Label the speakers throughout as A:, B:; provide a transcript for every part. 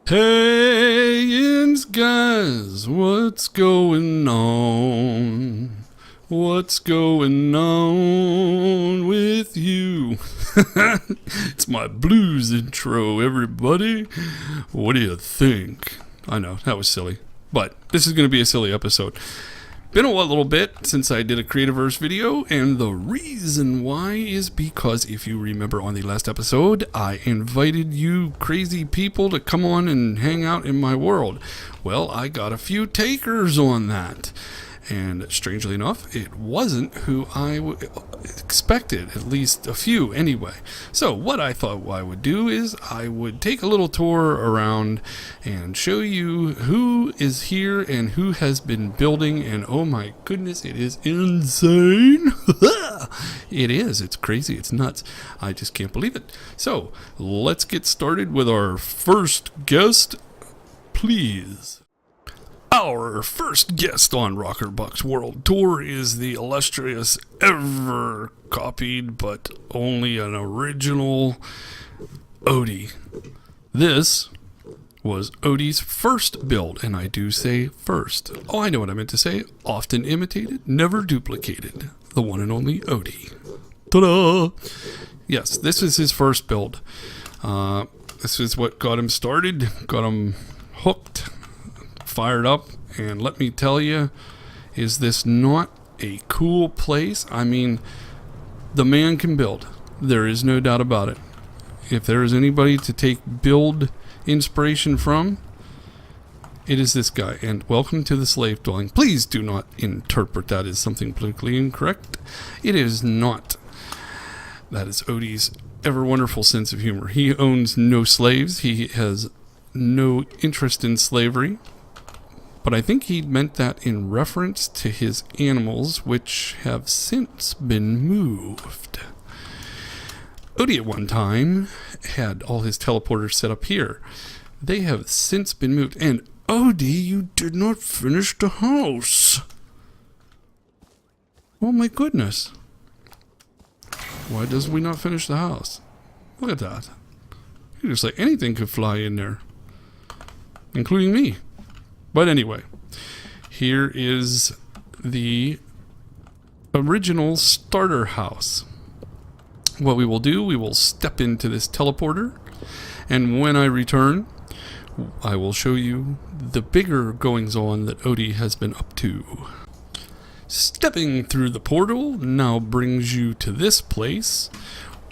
A: Hey, Yins guys, what's going on? What's going on with you? It's my blues intro, everybody. What do you think? I know, that was silly. But this is going to be a silly episode. Been a little bit since I did a Creativerse video, and the reason why is because if you remember on the last episode, I invited you crazy people to come on and hang out in my world. Well, I got a few takers on that. And strangely enough, it wasn't who I expected, at least a few anyway. So what I thought I would do is I would take a little tour around and show you who is here and who has been building. And oh my goodness, it is insane. It is. It's crazy. It's nuts. I just can't believe it. So let's get started with our first guest, please. Our first guest on Rocker Buck's World Tour is the illustrious, ever copied, but only an original Odie. This was Odie's first build, and I do say first. Oh, I know what I meant to say. Often imitated, never duplicated. The one and only Odie. Ta-da! Yes, this is his first build. This is what got him started, got him hooked, fired up, and let me tell you, is this not a cool place? I mean, the man can build. There is no doubt about it. If there is anybody to take build inspiration from, it is this guy. And welcome to the slave dwelling. Please do not interpret that as something politically incorrect. It is not. That is Odie's ever wonderful sense of humor. He owns no slaves. He has no interest in slavery. But I think he meant that in reference to his animals, which have since been moved. Odie at one time had all his teleporters set up here. They have since been moved. And Odie, you did not finish the house. Oh my goodness. Why does we not finish the house? Look at that. You're just like anything could fly in there. Including me. But anyway, here is the original starter house. What we will do, we will step into this teleporter, and when I return, I will show you the bigger goings-on that Odie has been up to. Stepping through the portal now brings you to this place,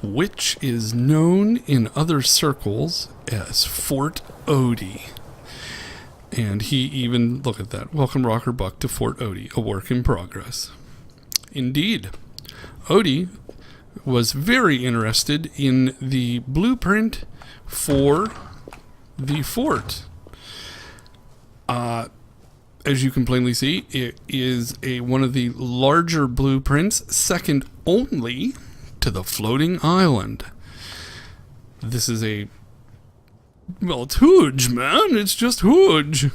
A: which is known in other circles as Fort Odie. And he even, look at that, welcome Rocker Buck to Fort Odie, a work in progress. Indeed, Odie was very interested in the blueprint for the fort. As you can plainly see, it is one of the larger blueprints, second only to the floating island. This is well, it's huge, man. It's just huge.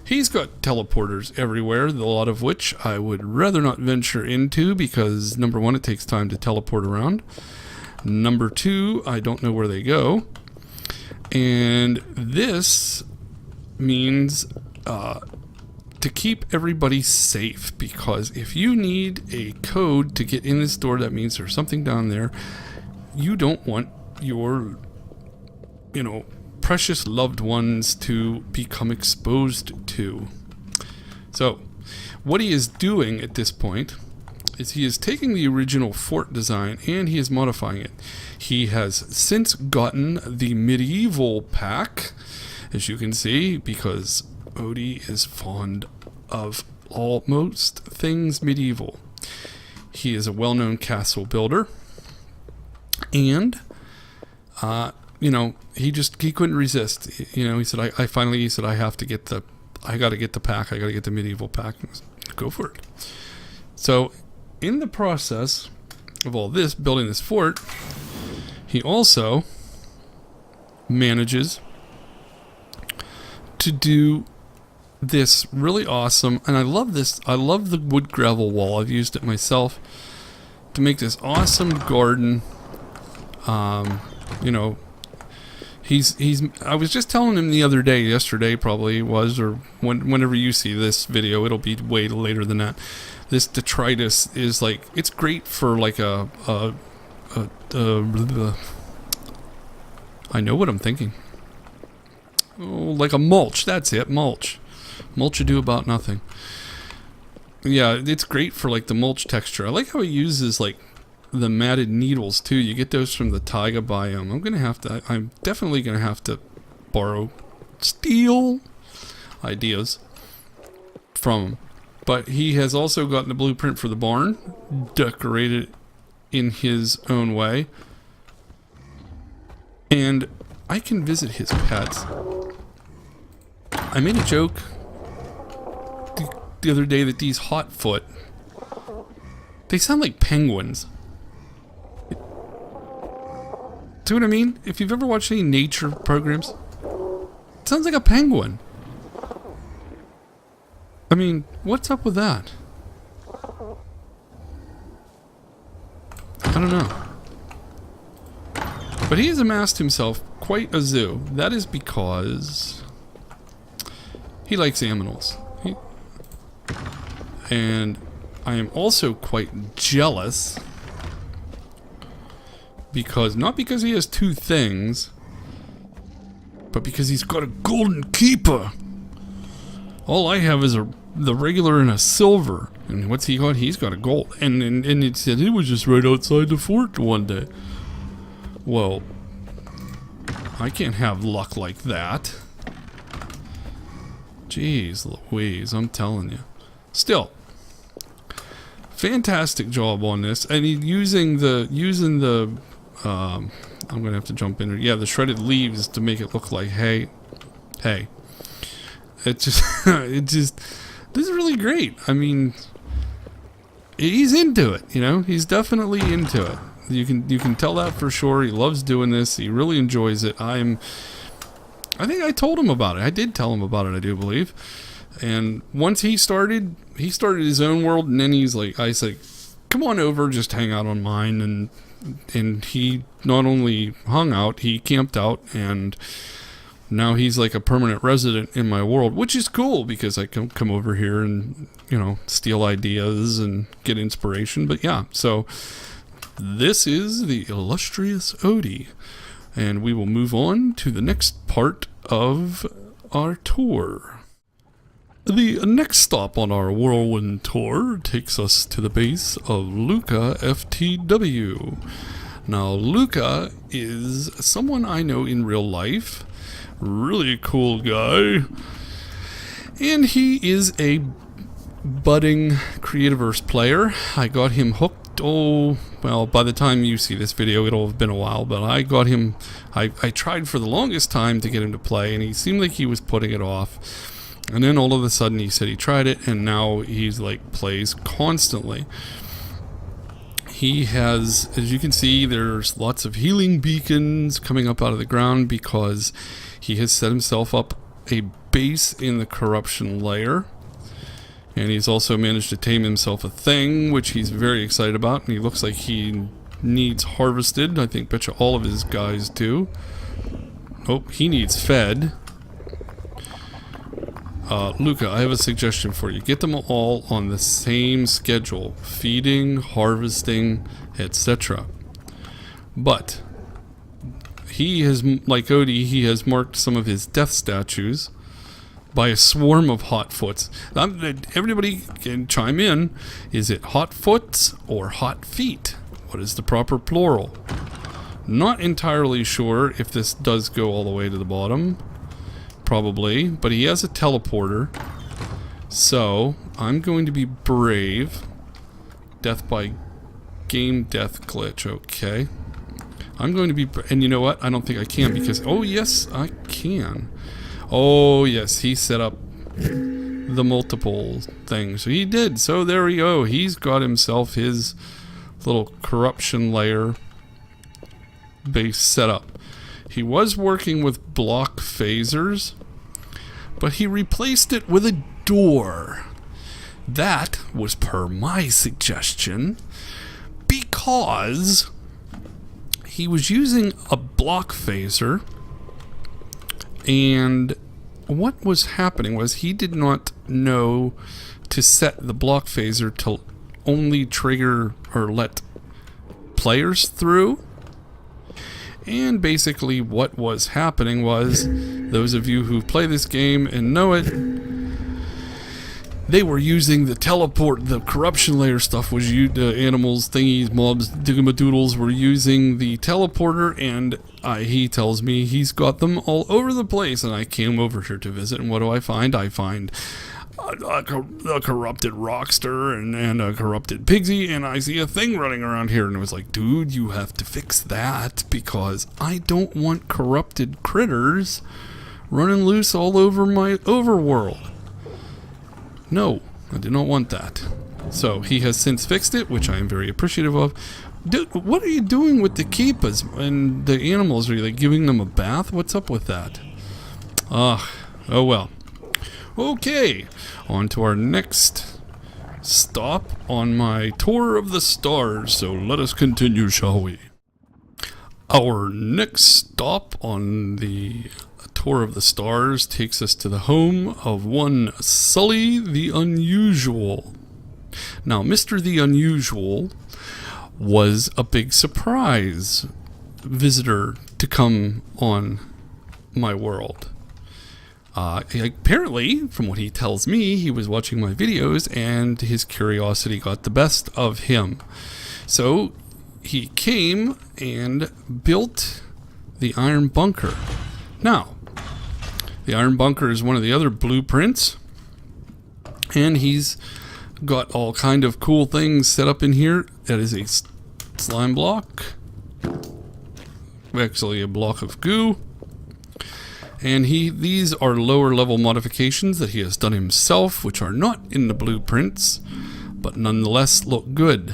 A: He's got teleporters everywhere, a lot of which I would rather not venture into because, number one, it takes time to teleport around. Number two, I don't know where they go. And this means to keep everybody safe, because if you need a code to get in this door, that means there's something down there you don't want your, precious loved ones to become exposed to. So, what he is doing at this point is he is taking the original fort design and he is modifying it. He has since gotten the medieval pack, as you can see, because Odie is fond of almost things medieval. He is a well-known castle builder, and he couldn't resist. He said, I have to get I got to get the pack. I got to get the medieval pack. Go for it. So, in the process of all this, building this fort, he also manages to do this really awesome, and I love this. I love the wood gravel wall. I've used it myself to make this awesome garden. I was just telling him the other day, yesterday probably was, or whenever you see this video, it'll be way later than that. This detritus is like, it's great for like I know what I'm thinking. Oh, like a mulch. That's it, mulch. Mulch ado about nothing. Yeah, it's great for like the mulch texture. I like how he uses like the matted needles too. You get those from the taiga biome. I'm definitely gonna have to steal ideas from him. But he has also gotten a blueprint for the barn, decorated in his own way. And I can visit his pets. I made a joke the other day that these Hotfoot, they sound like penguins. See what I mean? If you've ever watched any nature programs, it sounds like a penguin. I mean, what's up with that? I don't know. But he has amassed himself quite a zoo. That is because he likes animals. And I am also quite jealous because, not because he has two things, but because he's got a golden keeper. All I have is the regular and a silver. And what's he got? He's got a gold. And it said it was just right outside the fort one day. Well, I can't have luck like that. Jeez Louise, I'm telling you. Still, fantastic job on this. And he using the I'm gonna have to jump in. Yeah, the shredded leaves to make it look like hay. It just this is really great. I mean, he's into it, you know? He's definitely into it. You can tell that for sure. He loves doing this. He really enjoys it. I think I told him about it. I did tell him about it, I do believe. And once he started his own world, and then I said, come on over, just hang out on mine. And he not only hung out, he camped out, and now he's like a permanent resident in my world, which is cool because I can come over here and, you know, steal ideas and get inspiration. But yeah, so this is the illustrious Odie, and we will move on to the next part of our tour. The next stop on our whirlwind tour takes us to the base of Luca FTW. Now, Luca is someone I know in real life. Really cool guy. And he is a budding Creativerse player. I got him hooked. Oh, well, by the time you see this video, it'll have been a while, but I got him. I tried for the longest time to get him to play, and he seemed like he was putting it off. And then all of a sudden he said he tried it, and now he's like plays constantly. He has, as you can see, there's lots of healing beacons coming up out of the ground because he has set himself up a base in the corruption layer. And he's also managed to tame himself a thing, which he's very excited about. And he looks like he needs harvested. I think betcha all of his guys do. Oh, he needs fed. Luca, I have a suggestion for you. Get them all on the same schedule. Feeding, harvesting, etc. But he has, like Odie, he has marked some of his death statues by a swarm of Hotfoots. Everybody can chime in. Is it Hotfoots or Hot Feet? What is the proper plural? Not entirely sure if this does go all the way to the bottom. Probably, but he has a teleporter. So, I'm going to be brave. Death by game death glitch, okay. I'm going to be, and you know what? I don't think I can because, oh yes, I can. Oh yes, he set up the multiple things. So he did. So there we go. He's got himself his little corruption layer base set up. He was working with block phasers, but he replaced it with a door. That was per my suggestion because he was using a block phaser And what was happening was he did not know to set the block phaser to only trigger or let players through. And basically what was happening was, those of you who play this game and know it, they were using the teleport, the corruption layer stuff was used, animals, thingies, mobs, digamadoodles were using the teleporter, and he tells me he's got them all over the place, and I came over here to visit, and what do I find? I find a corrupted Rockster and a corrupted Pigsy, and I see a thing running around here, and I was like, dude, you have to fix that, because I don't want corrupted critters running loose all over my overworld. No, I do not want that. So he has since fixed it, which I am very appreciative of. Dude, what are you doing with the keepas and the animals? Are you like giving them a bath? What's up with that? Oh well. Okay, on to our next stop on my tour of the stars. So let us continue, shall we? Our next stop on the tour of the stars takes us to the home of one Sully the Unusual. Now, Mr. the Unusual was a big surprise visitor to come on my world. Apparently, from what he tells me, he was watching my videos and his curiosity got the best of him. So he came and built the iron bunker. Now, the iron bunker is one of the other blueprints, and he's got all kind of cool things set up in here. That is a slime block, actually a block of goo, and these are lower level modifications that he has done himself, which are not in the blueprints, but nonetheless look good.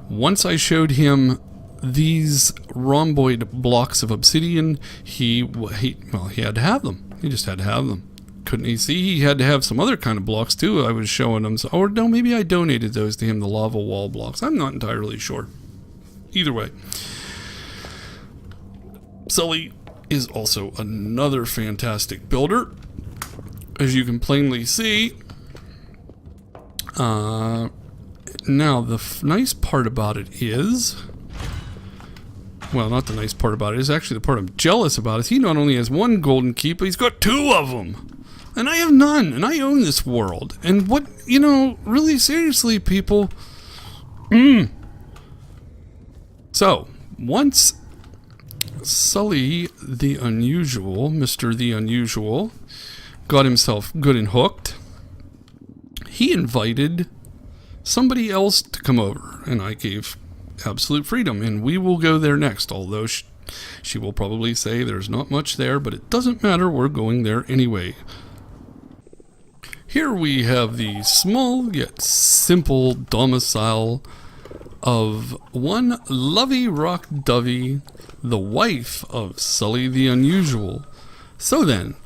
A: Once I showed him these rhomboid blocks of obsidian, he had to have them. He just had to have them. Couldn't he see? He had to have some other kind of blocks too. I was showing him. Or no, maybe I donated those to him, the lava wall blocks. I'm not entirely sure. Either way. Sully is also another fantastic builder. As you can plainly see. Now, the nice part about it is... Well, not the nice part about it. Is actually the part I'm jealous about is he not only has one golden key, but he's got two of them. And I have none. And I own this world. And what, really seriously, people. So, once Sully the Unusual, Mr. the Unusual, got himself good and hooked, he invited somebody else to come over. And I gave absolute freedom, and we will go there next, although she will probably say there's not much there, but it doesn't matter, we're going there anyway. Here we have the small yet simple domicile of one Lovey Rock Dovey, the wife of Sully the Unusual. So then,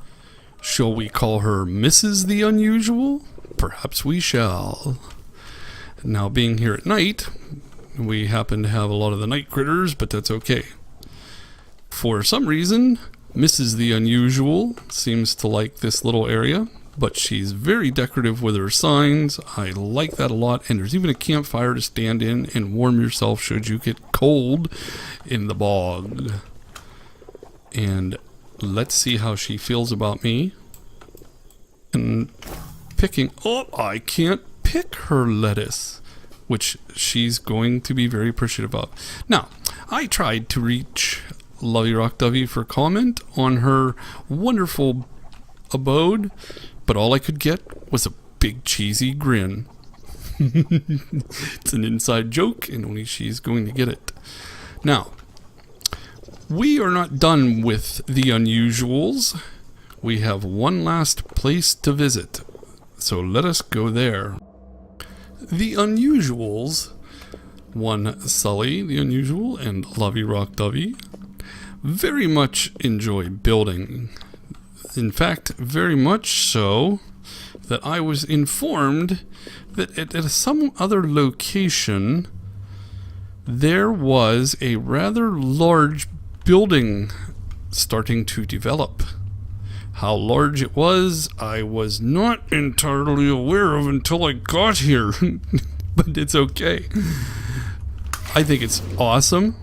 A: shall we call her Mrs. the Unusual? Perhaps we shall. Now, being here at night, we happen to have a lot of the night critters, but that's okay. For some reason, Mrs. the Unusual seems to like this little area, but she's very decorative with her signs. I like that a lot, and there's even a campfire to stand in and warm yourself should you get cold in the bog. And let's see how she feels about me. And picking... Oh, I can't pick her lettuce, which she's going to be very appreciative of. Now, I tried to reach Lovey Rock Dovey for comment on her wonderful abode, but all I could get was a big cheesy grin. It's an inside joke, and only she's going to get it. Now, we are not done with the Unusuals. We have one last place to visit, so let us go there. The Unusuals, one Sully the Unusual and Lovey Rock Dovey, very much enjoy building. In fact, very much so that I was informed that at some other location there was a rather large building starting to develop. How large it was, I was not entirely aware of until I got here. But it's okay. I think it's awesome.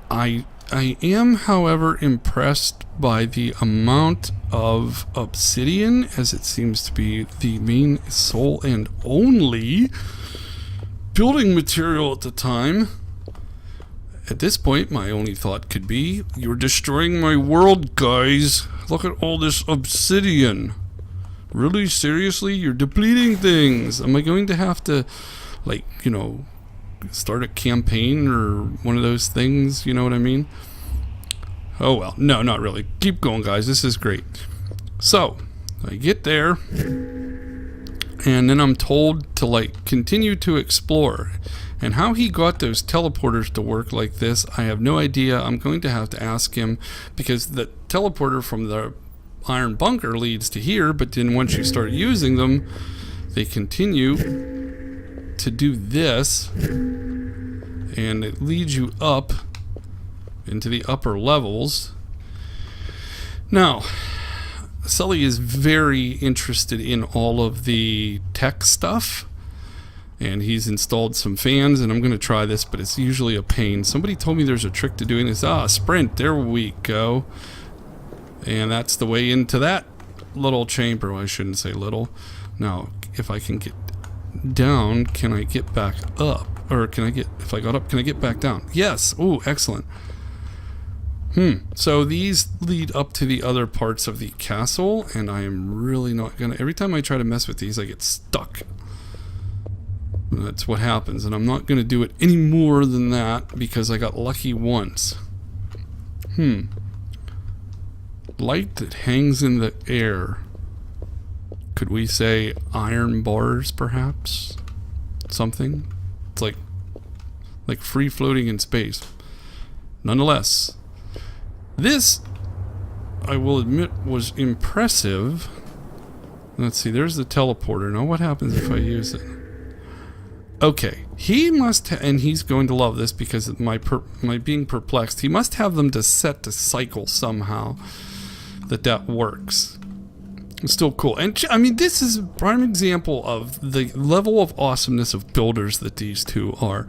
A: I am, however, impressed by the amount of obsidian, as it seems to be the main, sole, and only building material at the time. At this point, my only thought could be, you're destroying my world, guys. Look at all this obsidian. Really? Seriously? You're depleting things. Am I going to have to, like, you know, start a campaign or one of those things? You know what I mean? Oh, well. No, not really. Keep going, guys. This is great. So, I get there, and then I'm told to, like, continue to explore. And how he got those teleporters to work like this, I have no idea. I'm going to have to ask him, because the teleporter from the iron bunker leads to here, but then once you start using them, they continue to do this, and it leads you up into the upper levels. Now, Sully is very interested in all of the tech stuff, and he's installed some fans, and I'm going to try this, but it's usually a pain. Somebody told me there's a trick to doing this. Sprint, there we go. And that's the way into that little chamber. Well, I shouldn't say little. Now, if I can get down, can I get back up? Or can I get, if I got up, can I get back down? Yes. Ooh, excellent. So these lead up to the other parts of the castle, and I am really not gonna, every time I try to mess with these, I get stuck. That's what happens, and I'm not gonna do it any more than that because I got lucky once. Light that hangs in the air. Could we say iron bars, perhaps? Something? It's like free floating in space. Nonetheless, this, I will admit, was impressive. Let's see, there's the teleporter. Now what happens if I use it? Okay, he must and he's going to love this because of my being perplexed. He must have them to set to cycle somehow that works. It's still cool. And I mean, this is a prime example of the level of awesomeness of builders that these two are.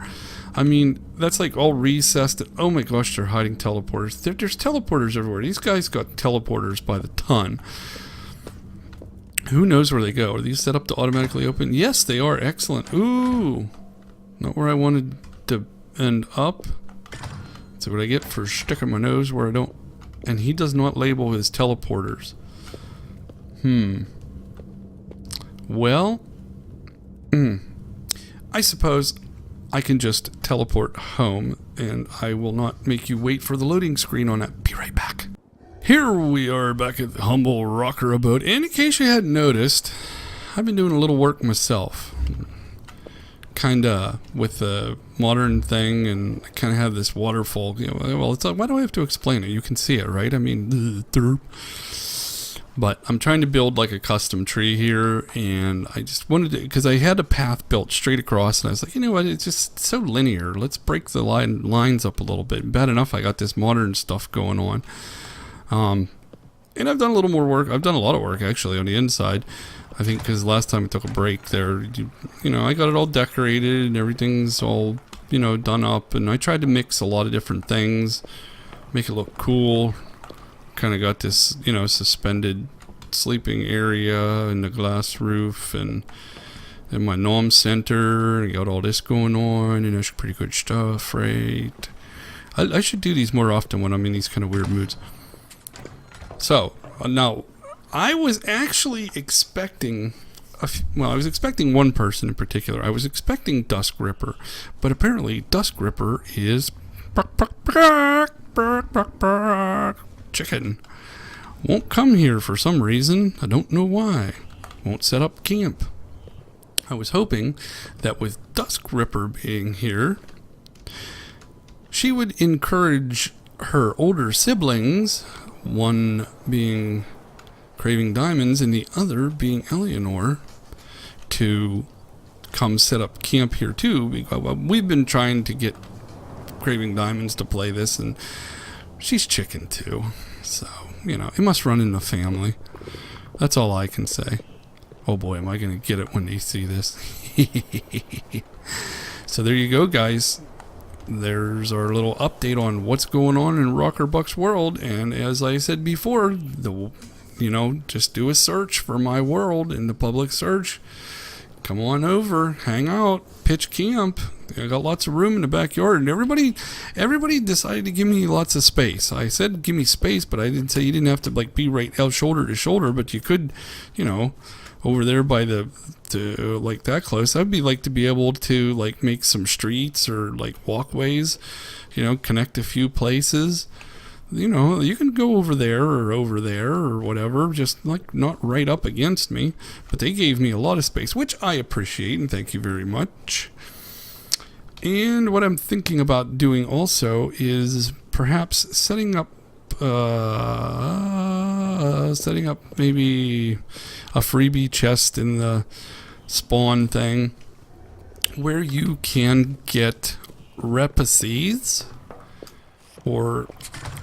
A: I mean, that's like all recessed. Oh my gosh, they're hiding teleporters. There's teleporters everywhere. These guys got teleporters by the ton. Who knows where they go? Are these set up to automatically open? Yes, they are. Excellent. Ooh. Not where I wanted to end up. That's what I get for sticking my nose where I don't. And he does not label his teleporters. Well, I suppose I can just teleport home, and I will not make you wait for the loading screen on that. Be right back. Here we are back at the humble rocker abode. And in case you hadn't noticed, I've been doing a little work myself. Kinda with the modern thing, and I kinda have this waterfall. You know, well, it's like, why do I have to explain it? You can see it, right? I mean, but I'm trying to build like a custom tree here, and I just wanted to, because I had a path built straight across, and I was like, you know what, it's just so linear. Let's break the lines up a little bit. Bad enough I got this modern stuff going on. And I've done a little more work. I've done a lot of work actually on the inside. I think because last time I took a break there, you know, I got it all decorated and everything's all, you know, done up, and I tried to mix a lot of different things, make it look cool. Kind of got this, you know, suspended sleeping area and the glass roof, and my nom center, and got all this going on, and it's pretty good stuff, right? I should do these more often when I'm in these kind of weird moods. So, now, I was actually expecting, I was expecting one person in particular. I was expecting Dusk Ripper, but apparently Dusk Ripper is chicken. Won't come here for some reason. I don't know why. Won't set up camp. I was hoping that with Dusk Ripper being here, she would encourage her older siblings, one being Craving Diamonds and the other being Eleanor, to come set up camp here too, because we've been trying to get Craving Diamonds to play this, and she's chicken too. So, you know, it must run in the family. That's all I can say. Oh boy, am I going to get it when they see this. So there you go, guys. There's our little update on what's going on in Rocker Buck's world. And as I said before, just do a search for my world in the public search. Come on over, hang out, pitch camp. I got lots of room in the backyard, and everybody decided to give me lots of space. I said give me space, but I didn't say you didn't have to like be right out shoulder to shoulder, but you could, over there by like that close. I'd be like to be able to like make some streets or like walkways, connect a few places. You can go over there or whatever, just like not right up against me. But they gave me a lot of space, which I appreciate, and thank you very much. And what I'm thinking about doing also is perhaps setting up maybe a freebie chest in the spawn thing where you can get recipes, or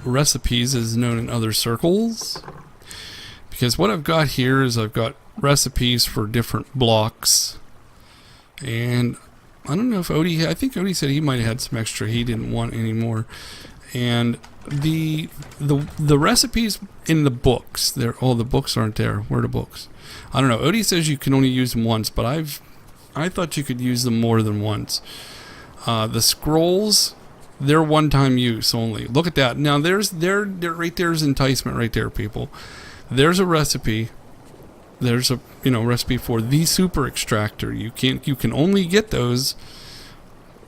A: recipes as known in other circles, because what I've got here is I've got recipes for different blocks, and I don't know if I think Odie said he might have had some extra he didn't want anymore. And the recipes in the books, the books aren't there. Where are the books? I don't know. Odie says you can only use them once, but I thought you could use them more than once. The scrolls, they're one-time use only. Look at that. Now there's right there's enticement right there, people. There's a recipe. There's a recipe for the super extractor. You can only get those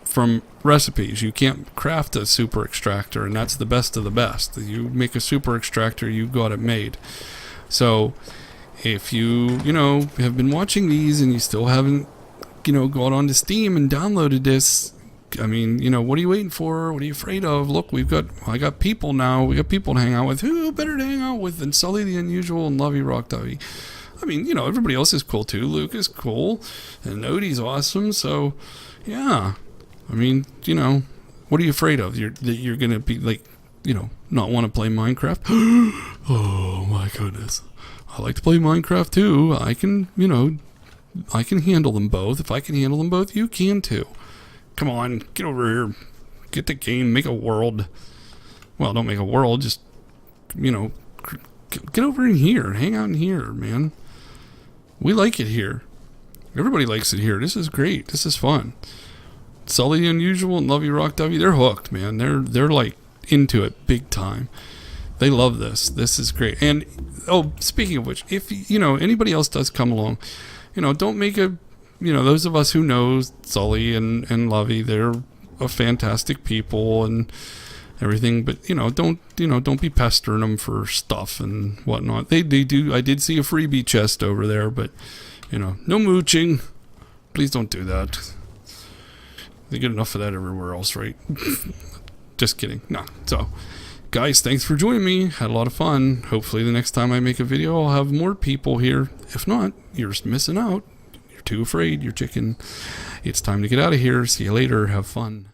A: from recipes. You can't craft a super extractor, and that's the best of the best. You make a super extractor, you got it made. So if you have been watching these and you still haven't gone onto Steam and downloaded this, I mean, what are you waiting for? What are you afraid of? Look, I got people now. We got people to hang out with. Who better to hang out with than Sully the Unusual and Lovey Rock Dovey? I mean, everybody else is cool too. Luke is cool, and Odie's awesome. So, yeah. I mean, what are you afraid of? That you're gonna be like, not want to play Minecraft? Oh my goodness, I like to play Minecraft too. I can handle them both. If I can handle them both, you can too. Come on, get over here, get the game, make a world. Well, don't make a world, just get over in here, hang out in here, man. We like it here. Everybody likes it here. This is great. This is fun. Sully the Unusual and Lovey Rock Dovey, they're hooked, man. They're like into it big time. They love this. This is great. And speaking of which, if anybody else does come along, don't make those of us who know Sully and Lovey, they're a fantastic people and everything, but don't be pestering them for stuff and whatnot. They do. I did see a freebie chest over there, but no mooching. Please don't do that. They get enough of that everywhere else, right? Just kidding. No. So, guys, thanks for joining me. Had a lot of fun. Hopefully the next time I make a video, I'll have more people here. If not, you're just missing out. You're too afraid. You're chicken. It's time to get out of here. See you later. Have fun.